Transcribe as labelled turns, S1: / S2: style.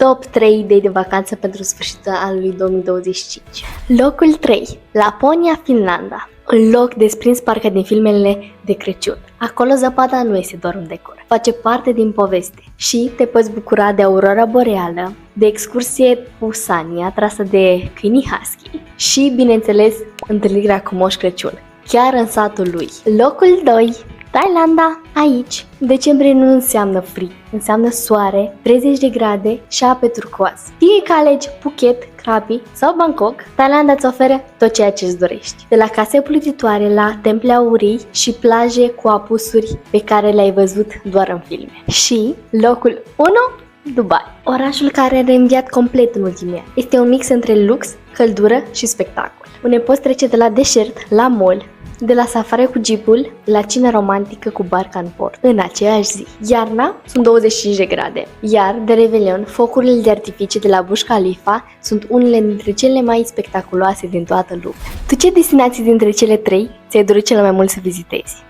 S1: Top 3 idei de vacanță pentru sfârșitul anului 2025. Locul 3. Laponia, Finlanda. Un loc desprins parcă din filmele de Crăciun. Acolo zăpada nu este doar un decor, face parte din poveste și te poți bucura de aurora boreală, de excursie cu sania trasă de câinii husky și, bineînțeles, întâlnirea cu Moș Crăciun, chiar în satul lui. Locul 2. Thailanda. Aici, decembrie nu înseamnă frig, înseamnă soare, 30 de grade și ape turcoaz. Fie că alegi Phuket, Krabi sau Bangkok, Thailanda îți oferă tot ceea ce îți dorești. De la case plutitoare la temple aurii și plaje cu apusuri pe care le-ai văzut doar în filme. Și locul 1. Dubai. Orașul care a reînviat complet în ultimii ani. Este un mix între lux, căldură și spectacol. Unde poți trece de la deșert la mall, de la safari cu jeepul la cină romantică cu barca în port, în aceeași zi. Iarna sunt 25 de grade, iar de Revelion, focurile de artificii de la Burj Khalifa sunt unele dintre cele mai spectaculoase din toată lumea. Tu ce destinații dintre cele 3 ți-ai dorit cel mai mult să vizitezi?